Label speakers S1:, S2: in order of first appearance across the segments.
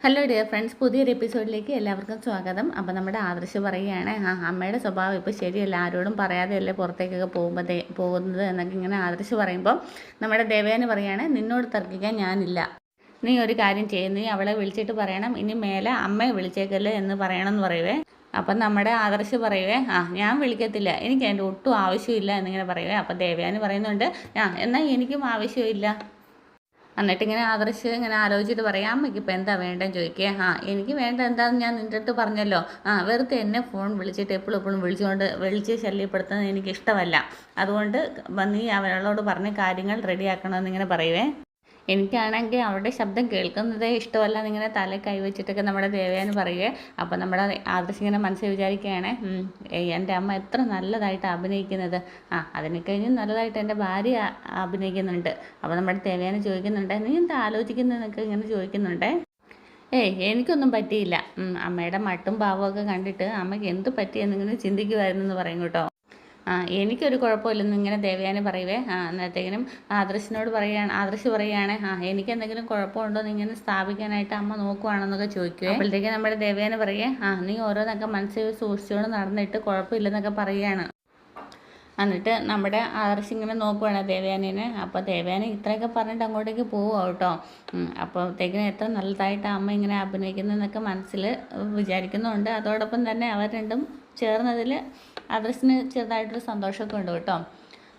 S1: Hello dear friends, പുതിയൊരു എപ്പിസോഡിലേക്ക് എല്ലാവർക്കും സ്വാഗതം. അപ്പോൾ നമ്മുടെ ആദർശ് പറയുകയാണ്, അമ്മയുടെ സ്വഭാവം ഇപ്പോൾ ശരിയല്ല, ആരോടും പറയാതെയല്ലേ പുറത്തേക്കൊക്കെ പോകുന്നത് എന്നൊക്കെ ഇങ്ങനെ ആദർശ് പറയുമ്പോൾ നമ്മുടെ ദേവയാനി പറയുകയാണ്, നിന്നോട് തർക്കിക്കാൻ ഞാനില്ല. നീ ഒരു കാര്യം ചെയ്യും, നീ അവളെ വിളിച്ചിട്ട് പറയണം, ഇനി മേലെ അമ്മയെ വിളിച്ചേക്കല്ലേ എന്ന് പറയണമെന്ന് പറയുവേ. അപ്പം നമ്മുടെ ആദർശ് പറയുവേ, ഞാൻ വിളിക്കത്തില്ല, എനിക്ക് അതിൻ്റെ ഒട്ടും ആവശ്യമില്ല എന്നിങ്ങനെ പറയുവേ. അപ്പം ദേവയാനി പറയുന്നുണ്ട്, എന്നാൽ എനിക്കും ആവശ്യമില്ല. എന്നിട്ടിങ്ങനെ ആദർശ് ഇങ്ങനെ ആലോചിച്ചിട്ട് പറയാം, അമ്മയ്ക്ക് ഇപ്പം എന്താ വേണ്ടതെന്ന് ചോദിക്കുക. എനിക്ക് വേണ്ട എന്താണെന്ന് ഞാൻ നിൻ്റെ അടുത്ത് പറഞ്ഞല്ലോ. വെറുതെ എന്നെ ഫോൺ വിളിച്ചിട്ട് എപ്പോഴും വിളിച്ച് ശല്യപ്പെടുത്തുന്നത് എനിക്ക് ഇഷ്ടമല്ല. അതുകൊണ്ട് നീ അവളോട് പറഞ്ഞ കാര്യങ്ങൾ റെഡിയാക്കണമെന്നിങ്ങനെ പറയുവേ. എനിക്കാണെങ്കിൽ അവരുടെ ശബ്ദം കേൾക്കുന്നതേ ഇഷ്ടമല്ല എന്നിങ്ങനെ തല കൈവച്ചിട്ടൊക്കെ നമ്മുടെ ദേവയാനി പറയുകയെ. അപ്പോൾ നമ്മുടെ ആദർശ് ഇങ്ങനെ മനസ്സിൽ വിചാരിക്കുകയാണ്, എൻ്റെ അമ്മ എത്ര നല്ലതായിട്ട് അഭിനയിക്കുന്നത്, അതിനെ കഴിഞ്ഞ് നല്ലതായിട്ട് എൻ്റെ ഭാര്യ അഭിനയിക്കുന്നുണ്ട്. അപ്പോൾ നമ്മുടെ ദേവയാനി ചോദിക്കുന്നുണ്ട്, നീ എന്താ ആലോചിക്കുന്നതെന്നൊക്കെ ഇങ്ങനെ ചോദിക്കുന്നുണ്ട്. എനിക്കൊന്നും പറ്റിയില്ല. അമ്മയുടെ മട്ടും ഭാവമൊക്കെ കണ്ടിട്ട് അമ്മയ്ക്ക് എന്ത് പറ്റിയെന്നിങ്ങനെ ചിന്തിക്കുമായിരുന്നു എന്ന് പറയും കേട്ടോ. എനിക്കൊരു കുഴപ്പമില്ലെന്ന് ഇങ്ങനെ ദേവയാനി പറയുവേ. അന്നത്തേക്കിനും ആദർശ് പറയുകയാണ്, എനിക്ക് എന്തെങ്കിലും കുഴപ്പമുണ്ടോ എന്ന് ഇങ്ങനെ സ്ഥാപിക്കാനായിട്ട് അമ്മ നോക്കുവാണെന്നൊക്കെ ചോദിക്കുവേ. അപ്പോഴത്തേക്ക് നമ്മുടെ ദേവയാനി പറയേ, നീ ഓരോന്നൊക്കെ മനസ്സിൽ സൂക്ഷിച്ചുകൊണ്ട് നടന്നിട്ട് കുഴപ്പമില്ലെന്നൊക്കെ പറയുകയാണ്. എന്നിട്ട് നമ്മുടെ ആദർശ് ഇങ്ങനെ നോക്കുവാണ് ദേവയാനിനെ. അപ്പോൾ ദേവയാനി ഇത്രയൊക്കെ പറഞ്ഞിട്ട് അങ്ങോട്ടേക്ക് പോവുക കേട്ടോ. അപ്പോഴത്തേക്കിനും എത്ര നല്ലതായിട്ട് അമ്മ ഇങ്ങനെ അഭിനയിക്കുന്നതെന്നൊക്കെ മനസ്സിൽ വിചാരിക്കുന്നുണ്ട്. അതോടൊപ്പം തന്നെ അവർ രണ്ടും ചേർന്നതിൽ ആദർശിന് ചെറുതായിട്ടൊരു സന്തോഷമൊക്കെ ഉണ്ട് കേട്ടോ.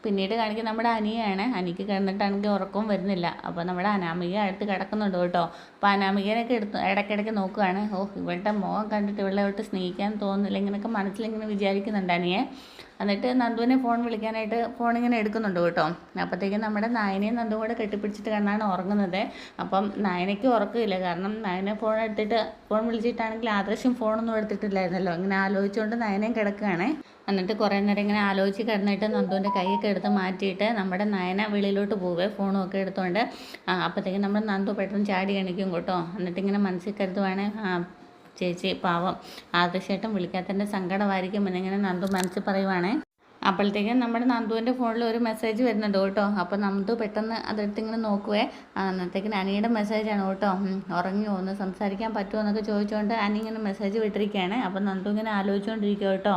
S1: പിന്നീട് കാണിക്കുന്നത് നമ്മുടെ അനിയാണ്. അനിക്ക് കിടന്നിട്ടാണെങ്കിൽ ഉറക്കവും വരുന്നില്ല. അപ്പോൾ നമ്മുടെ അനാമിക അടുത്ത് കിടക്കുന്നുണ്ട് കേട്ടോ. അപ്പോൾ അനാമികനൊക്കെ ഇടയ്ക്കിടയ്ക്ക് നോക്കുകയാണ്. ഇവളുടെ മുഖം കണ്ടിട്ട് ഇവളോട്ട് സ്നേഹിക്കാൻ തോന്നുന്നില്ല, ഇങ്ങനെയൊക്കെ മനസ്സിലിങ്ങനെ വിചാരിക്കുന്നുണ്ട് അനിയെ. എന്നിട്ട് നന്ദുവിനെ ഫോൺ വിളിക്കാനായിട്ട് ഫോണിങ്ങനെ എടുക്കുന്നുണ്ട് കേട്ടോ. അപ്പോഴത്തേക്കും നമ്മുടെ നയനയും നന്ദും കൂടെ കെട്ടിപ്പിടിച്ചിട്ട് കണ്ടാണ് ഉറങ്ങുന്നത്. അപ്പം നയനയ്ക്ക് ഉറക്കമില്ല, കാരണം നയനെ ഫോൺ വിളിച്ചിട്ടാണെങ്കിൽ ആദർശം ഫോണൊന്നും എടുത്തിട്ടില്ലായിരുന്നല്ലോ. ഇങ്ങനെ ആലോചിച്ചുകൊണ്ട് നയനയും കിടക്കുകയാണ്. എന്നിട്ട് കുറേ നേരം ഇങ്ങനെ ആലോചിച്ച് കിടന്നിട്ട് നന്ദുവിൻ്റെ കൈയൊക്കെ എടുത്ത് മാറ്റിയിട്ട് നമ്മുടെ നയന വെളിയിലോട്ട് പോവേ ഫോണും ഒക്കെ എടുത്തുകൊണ്ട്. അപ്പോഴത്തേക്കും നമ്മുടെ നന്ദു പെട്ടെന്ന് ചാടി എണിക്കും കേട്ടോ. എന്നിട്ടിങ്ങനെ മനസ്സിൽ കരുതുവാണ്, ചേച്ചി പാവം ആദർശേട്ടൻ വിളിക്കാത്തതിൻ്റെ സങ്കടമായിരിക്കും എന്നിങ്ങനെ നന്ദു മനസ്സിൽ പറയുവാണ്. അപ്പോഴത്തേക്കും നമ്മുടെ നന്ദുവിൻ്റെ ഫോണിൽ ഒരു മെസ്സേജ് വരുന്നുണ്ട് കേട്ടോ. അപ്പോൾ നന്ദു പെട്ടെന്ന് അതെടുത്ത് ഇങ്ങനെ നോക്കുവേ. അന്നത്തേക്കിന് അനിയുടെ മെസ്സേജാണ് കേട്ടോ. ഉറങ്ങിയോ, ഒന്ന് സംസാരിക്കാൻ പറ്റുമോ എന്നൊക്കെ ചോദിച്ചുകൊണ്ട് അനി ഇങ്ങനെ മെസ്സേജ് വിട്ടിരിക്കുകയാണ്. അപ്പോൾ നന്ദു ഇങ്ങനെ ആലോചിച്ചുകൊണ്ടിരിക്കുക കേട്ടോ.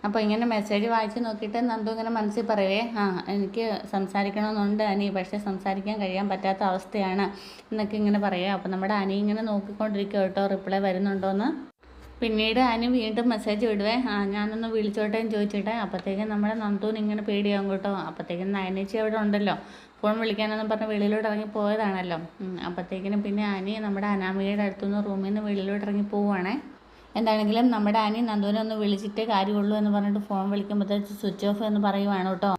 S1: അപ്പോൾ ഇങ്ങനെ മെസ്സേജ് വായിച്ച് നോക്കിയിട്ട് നന്ദു ഇങ്ങനെ മനസ്സിൽ പറയേ, എനിക്ക് സംസാരിക്കണമെന്നുണ്ട് അനി, പക്ഷേ സംസാരിക്കാൻ കഴിയാൻ പറ്റാത്ത അവസ്ഥയാണ് എന്നൊക്കെ ഇങ്ങനെ പറയുക. അപ്പോൾ നമ്മുടെ അനി ഇങ്ങനെ നോക്കിക്കൊണ്ടിരിക്കുക കേട്ടോ, റിപ്ലൈ വരുന്നുണ്ടോയെന്ന്. പിന്നീട് അനി വീണ്ടും മെസ്സേജ് വിടുവേ, ഞാനൊന്ന് വിളിച്ചോട്ടെ എന്ന് ചോദിച്ചിട്ട്. അപ്പോഴത്തേക്കും നമ്മുടെ നന്ദുവിന് ഇങ്ങനെ പേടിയാകും കേട്ടോ. അപ്പോഴത്തേക്കും നയനേച്ചി അവിടെ ഉണ്ടല്ലോ, ഫോൺ വിളിക്കാനെന്നും പറഞ്ഞ് വെളിയിലോട്ട് ഇറങ്ങി പോയതാണല്ലോ. അപ്പോഴത്തേക്കിനും പിന്നെ അനി നമ്മുടെ അനാമികയുടെ അടുത്തുനിന്ന് റൂമിൽ നിന്ന് വെളിയിലോട്ട് ഇറങ്ങി പോവുകയാണേ. എന്താണെങ്കിലും നമ്മുടെ അനി നന്ദുവിനെ ഒന്ന് വിളിച്ചിട്ടേ കാര്യമുള്ളൂ എന്ന് പറഞ്ഞിട്ട് ഫോൺ വിളിക്കുമ്പോഴത്തേക്ക് സ്വിച്ച് ഓഫ് എന്ന് പറയുവാണ് കേട്ടോ.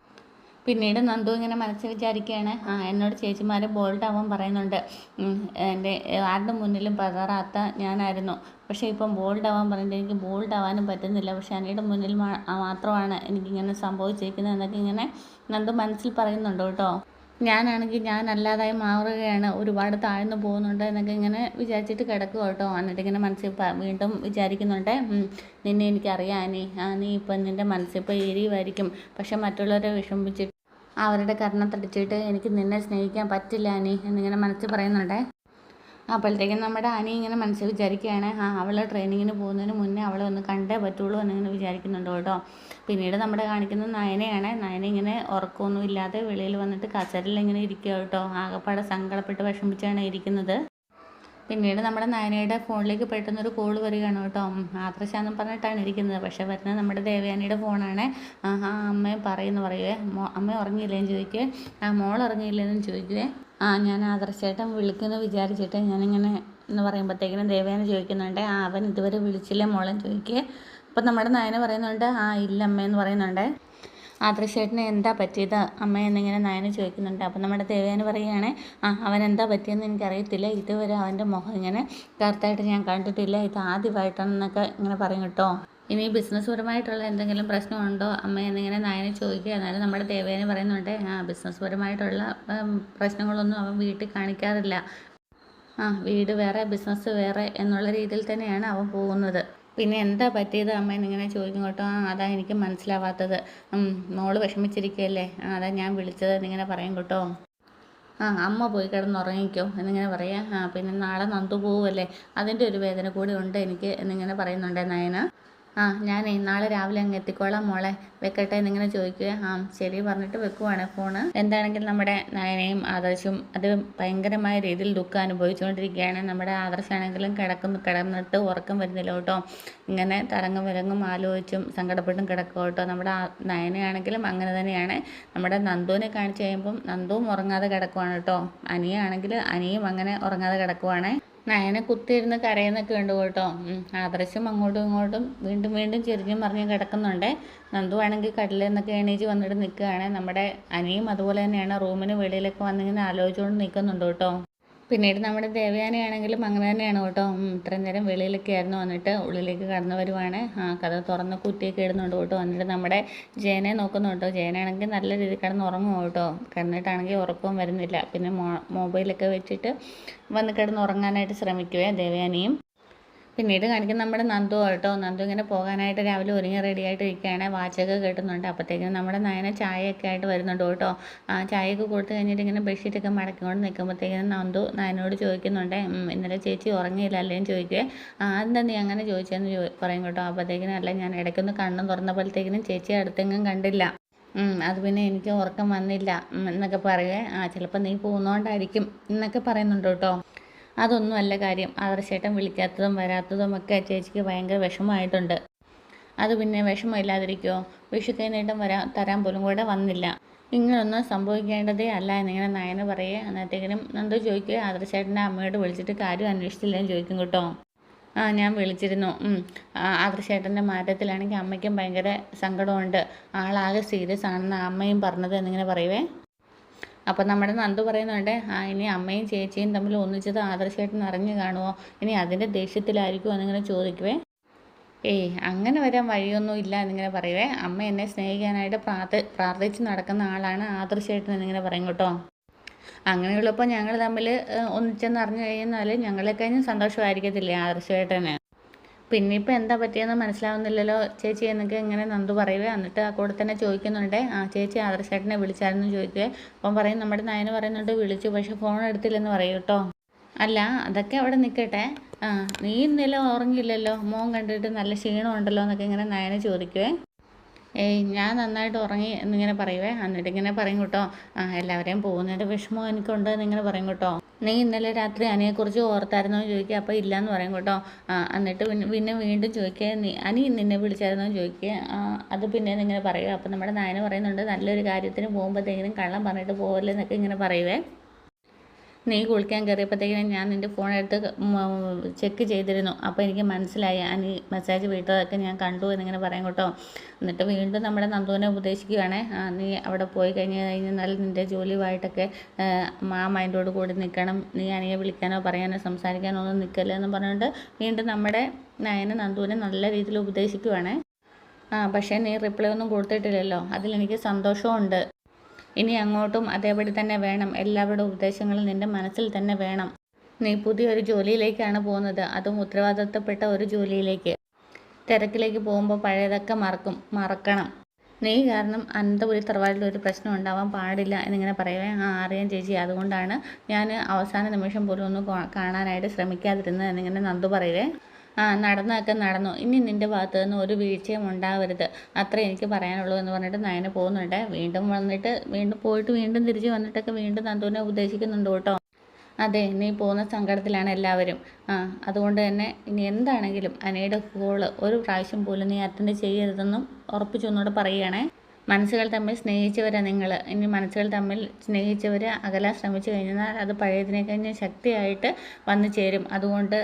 S1: പിന്നീട് നന്ദു ഇങ്ങനെ മനസ്സിൽ വിചാരിക്കുകയാണ്, എന്നോട് ചേച്ചിമാരെ ബോൾഡ് ആവാൻ പറയുന്നുണ്ട്, എൻ്റെ ആരുടെ മുന്നിലും പതറാത്ത ഞാനായിരുന്നു, പക്ഷേ ഇപ്പം ബോൾഡ് ആവാൻ പറഞ്ഞിട്ട് എനിക്ക് ബോൾഡ് ആവാനും പറ്റുന്നില്ല, പക്ഷേ അനിയുടെ മുന്നിൽ മാത്രമാണ് എനിക്കിങ്ങനെ സംഭവിച്ചിരിക്കുന്നത് എന്നൊക്കെ ഇങ്ങനെ നന്ദു മനസ്സിൽ പറയുന്നുണ്ട് കേട്ടോ. ഞാനാണെങ്കിൽ ഞാനല്ലാതായി മാറുകയാണ്, ഒരുപാട് താഴ്ന്നു പോകുന്നുണ്ട് എന്നൊക്കെ ഇങ്ങനെ വിചാരിച്ചിട്ട് കിടക്കുക കേട്ടോ. എന്നിട്ടിങ്ങനെ മനസ്സിൽ വീണ്ടും വിചാരിക്കുന്നുണ്ട്, നിന്നെ എനിക്കറിയാം അനി, നീ ഇപ്പം നിൻ്റെ മനസ്സിപ്പോൾ എരിവായിരിക്കും, പക്ഷെ മറ്റുള്ളവരെ വിഷമിച്ചിട്ട് അവരുടെ കർണത്തടിച്ചിട്ട് എനിക്ക് നിന്നെ സ്നേഹിക്കാൻ പറ്റില്ല അനി എന്നിങ്ങനെ മനസ്സിൽ പറയുന്നുണ്ട്. അപ്പോഴത്തേക്കും നമ്മുടെ അനി ഇങ്ങനെ മനസ്സിൽ വിചാരിക്കുകയാണ്, അവൾ ട്രെയിനിങ്ങിന് പോകുന്നതിന് മുന്നേ അവളെ ഒന്ന് കണ്ടേ പറ്റുള്ളൂ എന്നിങ്ങനെ വിചാരിക്കുന്നുണ്ട് കേട്ടോ. പിന്നീട് നമ്മുടെ കാണിക്കുന്നത് നയനയാണ്. നയന ഇങ്ങനെ ഉറക്കമൊന്നും ഇല്ലാതെ വെളിയിൽ വന്നിട്ട് കസേരയിൽ ഇങ്ങനെ ഇരിക്കുക കേട്ടോ. ആകെപ്പാടെ സങ്കടപ്പെട്ട് വിഷമിച്ചാണ് ഇരിക്കുന്നത്. പിന്നീട് നമ്മുടെ നയനയുടെ ഫോണിലേക്ക് പെട്ടെന്നൊരു കോൾ വരികയാണ് കേട്ടോ. ആദർശാന്നും പറഞ്ഞിട്ടാണ് ഇരിക്കുന്നത്, പക്ഷേ വരുന്നത് നമ്മുടെ ദേവയാനിയുടെ ഫോണാണ്. അമ്മയെ പറയുവേ, അമ്മ ഉറങ്ങിയില്ലേന്ന് ചോദിക്കുവേ. മോൾ ഉറങ്ങിയില്ലേന്ന് ചോദിക്കുവേ. ഞാൻ ആദർശേട്ടൻ വിളിക്കുമെന്ന് വിചാരിച്ചിട്ട് ഞാനിങ്ങനെ എന്ന് പറയുമ്പോഴത്തേക്കിനും ദേവയാനി ചോദിക്കുന്നുണ്ട്, അവൻ ഇതുവരെ വിളിച്ചില്ലേ മോളെന്ന് ചോദിക്കുക. അപ്പം നമ്മുടെ നയന പറയുന്നുണ്ട്, ഇല്ല അമ്മയെന്ന് പറയുന്നുണ്ട്. ആദർശേട്ടന് എന്താ പറ്റിയത് അമ്മ എന്നിങ്ങനെ നയന ചോദിക്കുന്നുണ്ട്. അപ്പം നമ്മുടെ ദേവയാനി പറയുകയാണ്, അവൻ എന്താ പറ്റിയെന്ന് എനിക്കറിയത്തില്ല, ഇതുവരെ അവൻ്റെ മുഖം ഇങ്ങനെ കറുത്തായിട്ട് ഞാൻ കണ്ടിട്ടില്ല, ഇത് ആദ്യമായിട്ടാണെന്നൊക്കെ ഇങ്ങനെ പറയും കേട്ടോ. ഇനി ബിസിനസ് പരമായിട്ടുള്ള എന്തെങ്കിലും പ്രശ്നമുണ്ടോ അമ്മ എന്നിങ്ങനെ നയനെ ചോദിക്കുക. എന്നാലും നമ്മുടെ ദേവയാനി പറയുന്നുണ്ട്, ബിസിനസ് പരമായിട്ടുള്ള പ്രശ്നങ്ങളൊന്നും അവൻ വീട്ടിൽ കാണിക്കാറില്ല, വീട് വേറെ ബിസിനസ് വേറെ എന്നുള്ള രീതിയിൽ തന്നെയാണ് അവൻ പോകുന്നത്. പിന്നെ എന്താ പറ്റിയത് അമ്മ എന്നിങ്ങനെ ചോദിക്കും കേട്ടോ. അതാ എനിക്ക് മനസ്സിലാവാത്തത്, മോള് വിഷമിച്ചിരിക്കുകയല്ലേ, അതാ ഞാൻ വിളിച്ചത് എന്നിങ്ങനെ പറയും കേട്ടോ. അമ്മ പോയി കിടന്നുറങ്ങിക്കോ എന്നിങ്ങനെ പറയാം. പിന്നെ നാളെ നന്ദു പോവുമല്ലേ, അതിൻ്റെ ഒരു വേദന കൂടി ഉണ്ട് എനിക്ക് എന്നിങ്ങനെ പറയുന്നുണ്ട് നയന. ഞാനേ നാളെ രാവിലെ അങ്ങ് എത്തിക്കോളാം മോളെ, വെക്കട്ടെ എന്നിങ്ങനെ ചോദിക്കുക. ശരി പറഞ്ഞിട്ട് വെക്കുവാണ് ഫോണ്. എന്താണെങ്കിലും നമ്മുടെ നയനയും ആദർശും അത് ഭയങ്കരമായ രീതിയിൽ ദുഃഖം അനുഭവിച്ചുകൊണ്ടിരിക്കുകയാണ്. നമ്മുടെ ആദർശാണെങ്കിലും കിടന്നിട്ട് ഉറക്കം വരുന്നില്ല കേട്ടോ. ഇങ്ങനെ തലങ്ങും വിലങ്ങും ആലോചിച്ചും സങ്കടപ്പെട്ടും കിടക്കും കേട്ടോ. നമ്മുടെ നയനയാണെങ്കിലും അങ്ങനെ തന്നെയാണ്. നമ്മുടെ നന്ദുവിനെ കാണിച്ചു കഴിയുമ്പം നന്ദുവും ഉറങ്ങാതെ കിടക്കുവാണ് കേട്ടോ. അനിയാണെങ്കിൽ അനിയും അങ്ങനെ ഉറങ്ങാതെ കിടക്കുവാണ്. നയനെ കുത്തിയിരുന്ന് കരയുന്നൊക്കെ ഉണ്ട് കേട്ടോ. ആദർശം അങ്ങോട്ടും ഇങ്ങോട്ടും വീണ്ടും വീണ്ടും ചെറിഞ്ഞും മറിഞ്ഞും കിടക്കുന്നുണ്ട്. നന്ദു ആണെങ്കിൽ കട്ടിലിൽ നിന്നൊക്കെ എണീച്ച് വന്നിട്ട് നിൽക്കുകയാണ്. നമ്മുടെ അനിയും അതുപോലെ തന്നെയാണ്, റൂമിന് വെളിയിലൊക്കെ വന്നിങ്ങനെ ആലോചിച്ചുകൊണ്ട് നിൽക്കുന്നുണ്ട് കേട്ടോ. പിന്നീട് നമ്മുടെ ദേവയാനിയാണെങ്കിലും അങ്ങനെ തന്നെയാണ് കേട്ടോ. ഇത്രയും നേരം വെളിയിലൊക്കെ ആയിരുന്നു, വന്നിട്ട് ഉള്ളിലേക്ക് കടന്നു വരുവാണ്. കഥ തുറന്ന് കുറ്റിയൊക്കെ ഇടുന്നുണ്ട് കേട്ടോ. എന്നിട്ട് നമ്മുടെ ജയനെ നോക്കുന്നുണ്ടോ. ജയനാണെങ്കിൽ നല്ല രീതിയിൽ കിടന്ന് ഉറങ്ങും കേട്ടോ. കിടന്നിട്ടാണെങ്കിൽ ഉറക്കവും വരുന്നില്ല. പിന്നെ മൊബൈലൊക്കെ വെച്ചിട്ട് വന്ന് കിടന്ന് ഉറങ്ങാനായിട്ട് ശ്രമിക്കുവേ ദേവയാനിയും. പിന്നീട് കാണിക്കുന്ന നമ്മുടെ നന്ദു കേട്ടോ. നന്ദു ഇങ്ങനെ പോകാനായിട്ട് രാവിലെ ഒരുങ്ങി റെഡി ആയിട്ട് ഇരിക്കുകയാണ്. വാച്ചൊക്കെ കേട്ടുന്നുണ്ട്. അപ്പോഴത്തേക്കും നമ്മുടെ നയന ചായയൊക്കെ ആയിട്ട് വരുന്നുണ്ട് കേട്ടോ. ചായയൊക്കെ കൊടുത്തു കഴിഞ്ഞിട്ട് ഇങ്ങനെ ബെഡ്ഷീറ്റൊക്കെ മടക്കിക്കൊണ്ട് നിൽക്കുമ്പോഴത്തേക്കും നന്ദു നയനോട് ചോദിക്കുന്നുണ്ട്, ഇന്നലെ ചേച്ചി ഉറങ്ങിയില്ല അല്ലേന്ന് ചോദിക്കുക. എന്താ നീ അങ്ങനെ ചോദിച്ചതെന്ന് പറയും കേട്ടോ. അപ്പോഴത്തേക്കിനും അല്ല, ഞാൻ ഇടയ്ക്കൊന്ന് കണ്ണും തുറന്നപ്പോഴത്തേക്കിനും ചേച്ചി അടുത്തെങ്ങും കണ്ടില്ല, അത് പിന്നെ എനിക്ക് ഉറക്കം വന്നില്ല എന്നൊക്കെ പറയുക. ചിലപ്പോൾ നീ പോകുന്നതുകൊണ്ടായിരിക്കും എന്നൊക്കെ പറയുന്നുണ്ട് കേട്ടോ. അതൊന്നും അല്ല കാര്യം. ആദർശേട്ടൻ വിളിക്കാത്തതും വരാത്തതും ഒക്കെ ചേച്ചിക്ക് ഭയങ്കര വിഷമമായിട്ടുണ്ട്. അത് പിന്നെ വിഷമമില്ലാതിരിക്കുമോ? വിഷു കൈനീട്ടം തരാൻ പോലും കൂടെ വന്നില്ല. ഇങ്ങനൊന്നും സംഭവിക്കേണ്ടതേ അല്ല എന്നിങ്ങനെ നയന പറയുക. അന്നത്തേക്കിനും നന്ദു ചോദിക്കുക, ആദർശേട്ടൻ്റെ അമ്മയോട് വിളിച്ചിട്ട് കാര്യം അന്വേഷിച്ചില്ലെന്ന് ചോദിക്കും കേട്ടോ. ഞാൻ വിളിച്ചിരുന്നു. ആദർശേട്ടൻ്റെ മാറ്റത്തിലാണെങ്കിൽ അമ്മയ്ക്കും ഭയങ്കര സങ്കടമുണ്ട്, ആളാകെ സീരിയസ് ആണെന്ന് അമ്മയും പറഞ്ഞത് എന്നിങ്ങനെ പറയുവേ. അപ്പം നമ്മുടെ നന്ദു പറയുന്നുണ്ട്, ഇനി അമ്മയും ചേച്ചിയും തമ്മിൽ ഒന്നിച്ചത് ആദർശമായിട്ട് അറിഞ്ഞു കാണുമോ, ഇനി അതിൻ്റെ ദേഷ്യത്തിലായിരിക്കുമോ എന്നിങ്ങനെ ചോദിക്കുവേ. അങ്ങനെ വരാൻ വഴിയൊന്നും ഇല്ല എന്നിങ്ങനെ പറയുവേ. അമ്മ എന്നെ സ്നേഹിക്കാനായിട്ട് പ്രാർത്ഥിച്ച് നടക്കുന്ന ആളാണ് ആദർശമായിട്ട് എന്നിങ്ങനെ പറയും കേട്ടോ. അങ്ങനെയുള്ളപ്പോൾ ഞങ്ങൾ തമ്മിൽ ഒന്നിച്ചെന്ന് അറിഞ്ഞു കഴിഞ്ഞാൽ ഞങ്ങളെ കഴിഞ്ഞ് സന്തോഷമായിരിക്കത്തില്ലേ ആദർശമായിട്ടനെ. പിന്നെ ഇപ്പം എന്താ പറ്റിയെന്ന് മനസ്സിലാവുന്നില്ലല്ലോ ചേച്ചി എന്നൊക്കെ ഇങ്ങനെ നന്ദു പറയുക. എന്നിട്ട് ആ കൂടെ തന്നെ ചോദിക്കുന്നുണ്ട്, ചേച്ചി ആദർശേട്ടനെ വിളിച്ചായിരുന്നു ചോദിക്കുക. അപ്പം പറയും, നമ്മുടെ നയന് പറയുന്നുണ്ട് വിളിച്ചു, പക്ഷെ ഫോൺ എടുത്തില്ലെന്ന് പറയും കേട്ടോ. അല്ല, അതൊക്കെ അവിടെ നിൽക്കട്ടെ, നീ ഇന്നലെ ഉറങ്ങിയില്ലല്ലോ, മോൻ കണ്ടിട്ട് നല്ല ക്ഷീണമുണ്ടല്ലോ എന്നൊക്കെ ഇങ്ങനെ നയന് ചോദിക്കുവേ. ഞാൻ നന്നായിട്ട് ഉറങ്ങി എന്നിങ്ങനെ പറയുവേ. എന്നിട്ട് ഇങ്ങനെ പറയും കേട്ടോ, എല്ലാവരെയും പോകുന്നതിൻ്റെ വിഷമം എനിക്കുണ്ട് എന്നിങ്ങനെ പറയും കേട്ടോ. നീ ഇന്നലെ രാത്രി അനിയെക്കുറിച്ച് ഓർത്തായിരുന്നോ എന്ന് ചോദിക്കുക. അപ്പോൾ ഇല്ലയെന്ന് പറയും കേട്ടോ. എന്നിട്ട് പിന്നെ വീണ്ടും ചോദിക്കുക, അനി നിന്നെ വിളിച്ചായിരുന്നോ എന്ന് ചോദിക്കുക. അത് പിന്നെ ഇങ്ങനെ പറയുക. അപ്പോൾ നമ്മുടെ നയന പറയുന്നുണ്ട്, നല്ലൊരു കാര്യത്തിന് പോകുമ്പോഴത്തേക്കിനും കള്ളം പറഞ്ഞിട്ട് പോകല്ലേ എന്നൊക്കെ ഇങ്ങനെ പറയുവേ. നീ കുളിക്കാൻ കയറിയപ്പോഴത്തേക്കിനും ഞാൻ നിൻ്റെ ഫോൺ എടുത്ത് ചെക്ക് ചെയ്തിരുന്നു. അപ്പോൾ എനിക്ക് മനസ്സിലായി, അനി മെസ്സേജ് വിട്ടതൊക്കെ ഞാൻ കണ്ടു എന്നിങ്ങനെ പറയും കേട്ടോ. എന്നിട്ട് വീണ്ടും നമ്മുടെ നന്ദുവിനെ ഉപദേശിക്കുകയാണ്, നീ അവിടെ പോയി കഴിഞ്ഞാൽ നിൻ്റെ ജോലിയുമായിട്ടൊക്കെ മൈൻഡോട് കൂടി നിൽക്കണം, നീ അനിയെ വിളിക്കാനോ പറയാനോ സംസാരിക്കാനോ ഒന്നും നിൽക്കല്ലേ എന്ന് പറഞ്ഞുകൊണ്ട് വീണ്ടും നമ്മുടെ നയന നന്ദുവിനെ നല്ല രീതിയിൽ ഉപദേശിക്കുവാണ്. പക്ഷേ നീ റിപ്ലൈ ഒന്നും കൊടുത്തിട്ടില്ലല്ലോ, അതിലെനിക്ക് സന്തോഷമുണ്ട്. ഇനി അങ്ങോട്ടും അതേപടി തന്നെ വേണം, എല്ലാവരുടെ ഉപദേശങ്ങളും നിൻ്റെ മനസ്സിൽ തന്നെ വേണം. നീ പുതിയൊരു ജോലിയിലേക്കാണ് പോകുന്നത്, അതും ഉത്തരവാദിത്തപ്പെട്ട ഒരു ജോലിയിലേക്ക്. തിരക്കിലേക്ക് പോകുമ്പോൾ പഴയതൊക്കെ മറക്കണം. നീ കാരണം അനന്തപുരി തറവാട്ടിലൊരു പ്രശ്നം ഉണ്ടാവാൻ പാടില്ല എന്നിങ്ങനെ പറയുവേ. അറിയാം ചേച്ചി, അതുകൊണ്ടാണ് ഞാൻ അവസാന നിമിഷം പോലും ഒന്ന് കാണാനായിട്ട് ശ്രമിക്കാതിരുന്നത് എന്നിങ്ങനെ നന്ദു പറയുവേ. നടന്നതൊക്കെ നടന്നു, ഇനി നിൻ്റെ ഭാഗത്ത് നിന്ന് ഒരു വീഴ്ചയും ഉണ്ടാവരുത്, അത്രേ എനിക്ക് പറയാനുള്ളൂ എന്ന് പറഞ്ഞിട്ട് നയന പോകുന്നുണ്ട്. വീണ്ടും പോയിട്ട് വീണ്ടും തിരിച്ച് വന്നിട്ടൊക്കെ വീണ്ടും നന്ദുവിനെ ഉപദേശിക്കുന്നുണ്ട് കേട്ടോ. അതെ, നീ പോകുന്ന സങ്കടത്തിലാണ് എല്ലാവരും. അതുകൊണ്ട് തന്നെ ഇനി എന്താണെങ്കിലും അനയുടെ കോള് ഒരു പ്രാവശ്യം പോലും നീ അറ്റൻഡ് ചെയ്യരുതെന്നും ഉറപ്പിച്ചൊന്നുകൂടെ പറയുകയാണേ. മനസ്സുകൾ തമ്മിൽ സ്നേഹിച്ചവരാ നിങ്ങൾ. ഇനി മനസ്സുകൾ തമ്മിൽ സ്നേഹിച്ചവർ അകലാൻ ശ്രമിച്ചു കഴിഞ്ഞാൽ അത് പഴയതിനെ കഴിഞ്ഞ് ശക്തിയായിട്ട് വന്നു ചേരും. അതുകൊണ്ട്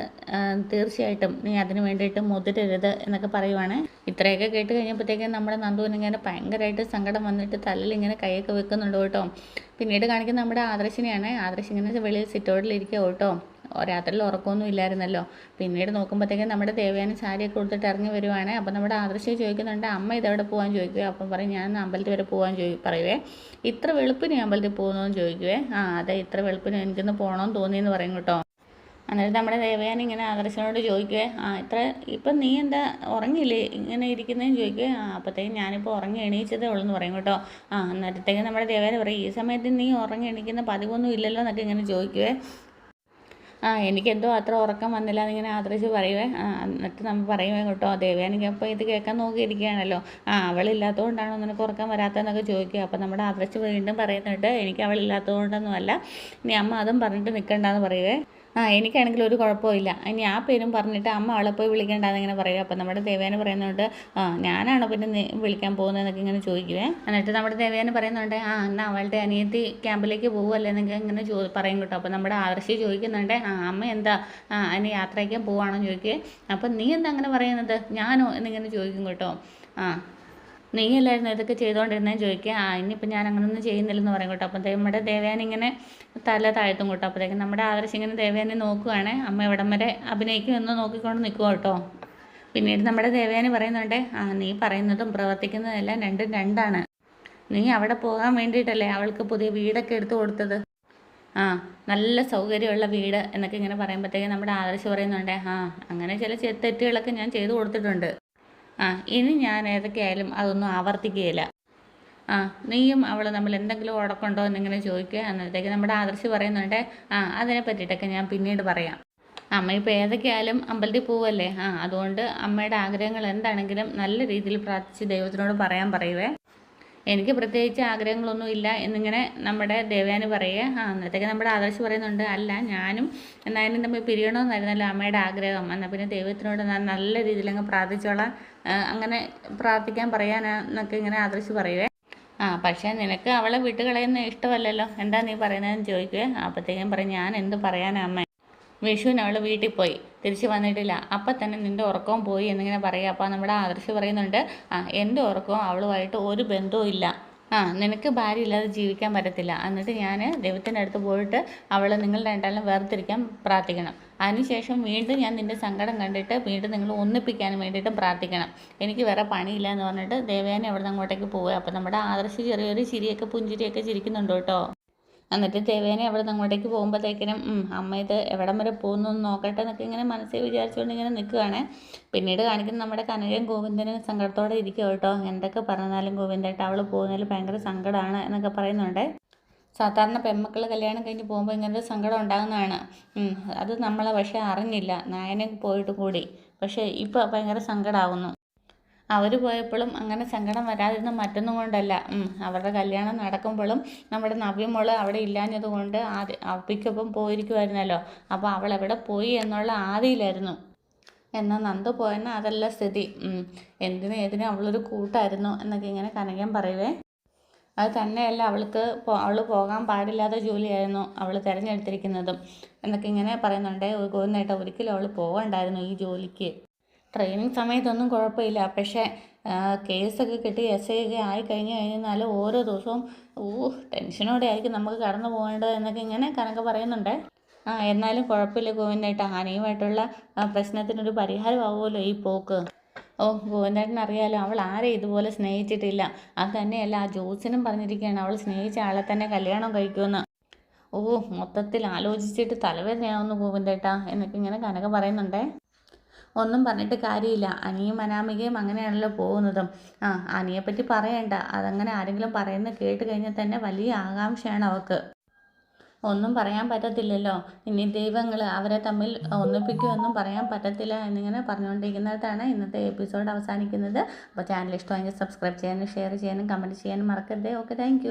S1: തീർച്ചയായിട്ടും നീ അതിന് വേണ്ടിയിട്ട് മുതിരരുത് എന്നൊക്കെ പറയുവാണ്. ഇത്രയൊക്കെ കേട്ട് കഴിഞ്ഞപ്പോഴത്തേക്കും നമ്മുടെ നന്ദുവിനിങ്ങനെ ഭയങ്കരമായിട്ട് സങ്കടം വന്നിട്ട് തലയിൽ ഇങ്ങനെ കൈയൊക്കെ വെക്കുന്നുണ്ട് കേട്ടോ. പിന്നീട് കാണിക്കുന്ന നമ്മുടെ ആദർശിനെയാണ്. ആദർശ് ഇങ്ങനെ വെളിയിൽ സിറ്റൗട്ടിലിരിക്കുക കേട്ടോ. രാത്രിയിൽ ഉറക്കമൊന്നും ഇല്ലായിരുന്നല്ലോ. പിന്നീട് നോക്കുമ്പോഴത്തേക്കും നമ്മുടെ ദേവയാനി സാരിയൊക്കെ കൊടുത്തിട്ട് ഇറങ്ങി വരുവാണ്. അപ്പം നമ്മുടെ ആദർശം ചോദിക്കുന്നുണ്ട്, അമ്മ ഇതെവിടെ പോകാൻ ചോദിക്കുക. അപ്പം പറയും, ഞാൻ അമ്പലത്തിൽ വരെ പോകാൻ പറയുവേ. ഇത്ര വെളുപ്പിന് അമ്പലത്തിൽ പോകുന്നതെന്ന് ചോദിക്കുവേ. അതെ, ഇത്ര വെളുപ്പിന് എനിക്കൊന്ന് പോകണമെന്ന് തോന്നിയെന്ന് പറയും കേട്ടോ. എന്നിട്ട് നമ്മുടെ ദേവയാനി ഇങ്ങനെ ആദർശനോട് ചോദിക്കുവേ, ഇത്ര ഇപ്പം നീ എന്താ ഉറങ്ങിയില്ലേ ഇങ്ങനെ ഇരിക്കുന്നതെന്ന് ചോദിക്കുവേ. അപ്പോഴത്തേക്കും ഞാനിപ്പോൾ ഉറങ്ങി എണീച്ചതേ ഉള്ളൂ എന്ന് പറയും കേട്ടോ. അന്നേരത്തേക്കും നമ്മുടെ ദേവയാനി പറയും, ഈ സമയത്ത് നീ ഉറങ്ങി എണീക്കുന്ന പതിവൊന്നും ഇല്ലല്ലോ എന്നൊക്കെ ഇങ്ങനെ ചോദിക്കുവേ. എനിക്കെന്തോ അത്ര ഉറക്കം വന്നില്ല എന്നിങ്ങനെ ആദർശ് പറയുവേ. എന്നിട്ട് നമ്മൾ പറയുവേ കേട്ടോ, ദേവയാനിക്ക് അപ്പോൾ ഇത് കേൾക്കാൻ നോക്കിയിരിക്കുകയാണല്ലോ. അവളില്ലാത്തതുകൊണ്ടാണോ നിനക്ക് ഉറക്കം വരാത്തതെന്നൊക്കെ ചോദിക്കുക. അപ്പോൾ നമ്മുടെ ആദർശ് വീണ്ടും പറയുന്നുണ്ട്, എനിക്ക് അവളില്ലാത്തതുകൊണ്ടൊന്നുമല്ല, ഇനി അമ്മ അതും പറഞ്ഞിട്ട് നിൽക്കണ്ടെന്ന് പറയുവേ. എനിക്കാണെങ്കിൽ ഒരു കുഴപ്പമില്ല, ഇനി ആ പേരും പറഞ്ഞിട്ട് അമ്മ അവളെ പോയി വിളിക്കേണ്ടതെന്നിങ്ങനെ പറയുക. അപ്പോൾ നമ്മുടെ ദേവയാനി പറയുന്നുണ്ട്, ഞാനാണോ പിന്നെ വിളിക്കാൻ പോകുന്നതെന്നൊക്കെ ഇങ്ങനെ ചോദിക്കുവേ. എന്നിട്ട് നമ്മുടെ ദേവയാനി പറയുന്നുണ്ട്, എന്നാൽ അവളുടെ അനിയത്തി ക്യാമ്പിലേക്ക് പോകുമല്ലേ എന്നൊക്കെ ഇങ്ങനെ പറയും കേട്ടോ. അപ്പോൾ നമ്മുടെ ആദർശി ചോദിക്കുന്നുണ്ട്, അമ്മ എന്താ അതിന് യാത്രയ്ക്കാൻ പോവാണോ ചോദിക്കുകയെ. അപ്പം നീ എന്താ അങ്ങനെ പറയുന്നത്, ഞാനോ എന്നിങ്ങനെ ചോദിക്കും കേട്ടോ. നീയല്ലായിരുന്നു ഇതൊക്കെ ചെയ്തുകൊണ്ടിരുന്നതെന്ന് ചോദിക്കുക. ഇനിയിപ്പോൾ ഞാൻ അങ്ങനെയൊന്നും ചെയ്യുന്നില്ലെന്ന് പറയും കേട്ടോ. അപ്പം നമ്മുടെ ദേവയാനി ഇങ്ങനെ തല താഴ്ത്തും കേട്ടോ. അപ്പോഴത്തേക്കും നമ്മുടെ ആദർശം ഇങ്ങനെ ദേവയാനി നോക്കുകയാണ്, അമ്മ എവിടം വരെ അഭിനയിക്കും എന്ന് നോക്കിക്കൊണ്ട് നിൽക്കുക കേട്ടോ. പിന്നീട് നമ്മുടെ ദേവയാനി പറയുന്നുണ്ട്, നീ പറയുന്നതും പ്രവർത്തിക്കുന്നതെല്ലാം രണ്ടും രണ്ടാണ്. നീ അവിടെ പോകാൻ വേണ്ടിയിട്ടല്ലേ അവൾക്ക് പുതിയ വീടൊക്കെ എടുത്തു കൊടുത്തത്. നല്ല സൗകര്യമുള്ള വീട് എന്നൊക്കെ ഇങ്ങനെ പറയുമ്പോഴത്തേക്കും നമ്മുടെ ആദർശം പറയുന്നുണ്ട്, അങ്ങനെ ചില തെറ്റുകളൊക്കെ ഞാൻ ചെയ്തു കൊടുത്തിട്ടുണ്ട്. ഇനി ഞാൻ ഏതൊക്കെയായാലും അതൊന്നും ആവർത്തിക്കുകയില്ല. നീയും അവൾ നമ്മൾ എന്തെങ്കിലും ഉടക്കുണ്ടോ എന്നിങ്ങനെ ചോദിക്കുക. അന്നത്തേക്ക് നമ്മുടെ ആദർശ് പറയുന്നുണ്ട്, അതിനെ പറ്റിയിട്ടൊക്കെ ഞാൻ പിന്നീട് പറയാം. അമ്മ ഇപ്പോൾ ഏതൊക്കെയായാലും അമ്പലത്തിൽ പോവല്ലേ, അതുകൊണ്ട് അമ്മയുടെ ആഗ്രഹങ്ങൾ എന്താണെങ്കിലും നല്ല രീതിയിൽ പ്രാർത്ഥിച്ച് ദൈവത്തിനോട് പറയാൻ പറയുവേ. എനിക്ക് പ്രത്യേകിച്ച് ആഗ്രഹങ്ങളൊന്നും ഇല്ല എന്നിങ്ങനെ നമ്മുടെ ദേവയാനി പറയുക. അന്നത്തേക്ക് നമ്മുടെ ആദർശ് പറയുന്നുണ്ട്, അല്ല ഞാനും എന്നാലും തമ്മിൽ പിരിയണമെന്നായിരുന്നല്ലോ അമ്മയുടെ ആഗ്രഹം, എന്നാൽ പിന്നെ ദൈവത്തിനോട് ഞാൻ നല്ല രീതിയിൽ അങ്ങ് പ്രാർത്ഥിച്ചോളാം, അങ്ങനെ പ്രാർത്ഥിക്കാൻ പറയാനെന്നൊക്കെ ഇങ്ങനെ ആദർശ് പറയുവേ. പക്ഷേ നിനക്ക് അവളെ വിട്ടുകളയുന്ന ഇഷ്ടമല്ലല്ലോ, എന്താ നീ പറയുന്നതെന്ന് ചോദിക്കുവേ. അപ്പോഴത്തേക്കും പറയും, ഞാൻ എന്ത് പറയാനാ അമ്മ, വിഷുവിന് അവൾ വീട്ടിൽ പോയി തിരിച്ച് വന്നിട്ടില്ല, അപ്പം തന്നെ നിൻ്റെ ഉറക്കവും പോയി എന്നിങ്ങനെ പറയുക. അപ്പോൾ നമ്മുടെ ആദർശ് പറയുന്നുണ്ട്, എൻ്റെ ഉറക്കവും അവളുമായിട്ട് ഒരു ബന്ധവും ഇല്ല, നിനക്ക് ഭാര്യ ഇല്ലാതെ ജീവിക്കാൻ പറ്റത്തില്ല, എന്നിട്ട് ഞാൻ ദൈവത്തിൻ്റെ അടുത്ത് പോയിട്ട് നിങ്ങൾ രണ്ടാളും വേർതിരിക്കാൻ പ്രാർത്ഥിക്കണം, അതിനുശേഷം വീണ്ടും ഞാൻ നിൻ്റെ സങ്കടം കണ്ടിട്ട് വീണ്ടും നിങ്ങൾ ഒന്നിപ്പിക്കാനും വേണ്ടിയിട്ട് പ്രാർത്ഥിക്കണം, എനിക്ക് വേറെ പണിയില്ല എന്ന് പറഞ്ഞിട്ട് ദേവയാനി അവിടെ നിന്ന് അങ്ങോട്ടേക്ക് പോവുക. അപ്പോൾ നമ്മുടെ ആദർശ് ചെറിയൊരു ചിരിയൊക്കെ പുഞ്ചിരിയൊക്കെ ചിരിക്കുന്നുണ്ട് കേട്ടോ. എന്നിട്ട് ദേവേനെ അവിടെ നിന്ന് അങ്ങോട്ടേക്ക് പോകുമ്പോഴത്തേക്കിനും അമ്മ ഇത് എവിടം വരെ പോകുന്നു എന്ന് നോക്കട്ടെ എന്നൊക്കെ ഇങ്ങനെ മനസ്സിൽ വിചാരിച്ചുകൊണ്ട് ഇങ്ങനെ നിൽക്കുകയാണ്. പിന്നീട് കാണിക്കുന്ന നമ്മുടെ കനകയും ഗോവിന്ദനും സങ്കടത്തോടെ ഇരിക്കുക കേട്ടോ. എന്തൊക്കെ പറഞ്ഞാലും ഗോവിന്ദേട്ട അവൾ പോകുന്നതിൽ ഭയങ്കര സങ്കടമാണ് എന്നൊക്കെ പറയുന്നുണ്ട്. സാധാരണ പെൺമക്കൾ കല്യാണം കഴിഞ്ഞ് പോകുമ്പോൾ ഇങ്ങനൊരു സങ്കടം ഉണ്ടാകുന്നതാണ്. അത് നമ്മളെ പക്ഷേ അറിഞ്ഞില്ല, നായനെ പോയിട്ട് കൂടി. പക്ഷേ ഇപ്പോൾ ഭയങ്കര സങ്കടമാകുന്നു. അവർ പോയപ്പോഴും അങ്ങനെ സങ്കടം വരാതിരുന്ന മറ്റൊന്നും കൊണ്ടല്ല, അവരുടെ കല്യാണം നടക്കുമ്പോഴും നമ്മുടെ നവ്യമോള് അവിടെ ഇല്ലാഞ്ഞത് കൊണ്ട് അപ്പിക്കൊപ്പം പോയിരിക്കുമായിരുന്നല്ലോ. അപ്പോൾ അവൾ എവിടെ പോയി എന്നുള്ള ആദിയിലായിരുന്നു. എന്നാൽ നന്ദു പോയെന്നാൽ അതല്ല സ്ഥിതി. എന്തിനും ഏതിനും അവളൊരു കൂട്ടായിരുന്നു എന്നൊക്കെ ഇങ്ങനെ കനകൻ പറയുവേ. അത് തന്നെയല്ല, അവൾ പോകാൻ പാടില്ലാത്ത ജോലിയായിരുന്നു അവൾ തിരഞ്ഞെടുത്തിരിക്കുന്നതും എന്നൊക്കെ ഇങ്ങനെ പറയുന്നുണ്ട്. ഗോവിന്ദേട്ട ഒരിക്കലും അവൾ പോകണ്ടായിരുന്നു ഈ ജോലിക്ക്. ട്രെയിനിങ് സമയത്തൊന്നും കുഴപ്പമില്ല, പക്ഷേ കേസൊക്കെ കിട്ടി എസ് ഐ ഒക്കെ ആയി കഴിഞ്ഞാൽ ഓരോ ദിവസവും ടെൻഷനോടെ ആയിരിക്കും നമുക്ക് കടന്നു പോകേണ്ടത് എന്നൊക്കെ ഇങ്ങനെ കനക പറയുന്നുണ്ട്. എന്നാലും കുഴപ്പമില്ല ഗോവിന്ദേട്ട, ഹനിയുമായിട്ടുള്ള പ്രശ്നത്തിനൊരു പരിഹാരമാവുമല്ലോ ഈ പോക്ക്. ഗോവിന്ദേട്ടനറിയാലോ അവൾ ആരെയും ഇതുപോലെ സ്നേഹിച്ചിട്ടില്ല. അത് തന്നെയല്ല, ആ ജോസിനും പറഞ്ഞിരിക്കുകയാണ് അവൾ സ്നേഹിച്ച ആളെ തന്നെ കല്യാണം കഴിക്കുമെന്ന്. മൊത്തത്തിൽ ആലോചിച്ചിട്ട് തലവേദനയാവുന്നു ഗോവിന്ദേട്ട എന്നൊക്കെ ഇങ്ങനെ കനക പറയുന്നുണ്ടേ. ഒന്നും പറഞ്ഞിട്ട് കാര്യമില്ല, അനിയും അനാമികയും അങ്ങനെയാണല്ലോ പോകുന്നതും. അനിയെപ്പറ്റി പറയണ്ട, അതങ്ങനെ ആരെങ്കിലും പറയുന്നത് കേട്ട് കഴിഞ്ഞാൽ തന്നെ വലിയ ആകാംക്ഷയാണ് അവൾക്ക്. ഒന്നും പറയാൻ പറ്റത്തില്ലല്ലോ, ഇനി ദൈവങ്ങൾ അവരെ തമ്മിൽ ഒന്നിപ്പിക്കുമെന്നും പറയാൻ പറ്റത്തില്ല എന്നിങ്ങനെ പറഞ്ഞുകൊണ്ടിരിക്കുന്നിടത്താണ് ഇന്നത്തെ എപ്പിസോഡ് അവസാനിക്കുന്നത്. അപ്പോൾ ചാനൽ ഇഷ്ടമെങ്കിൽ സബ്സ്ക്രൈബ് ചെയ്യാനും ഷെയർ ചെയ്യാനും കമൻറ്റ് ചെയ്യാനും മറക്കരുത്. Okay, thank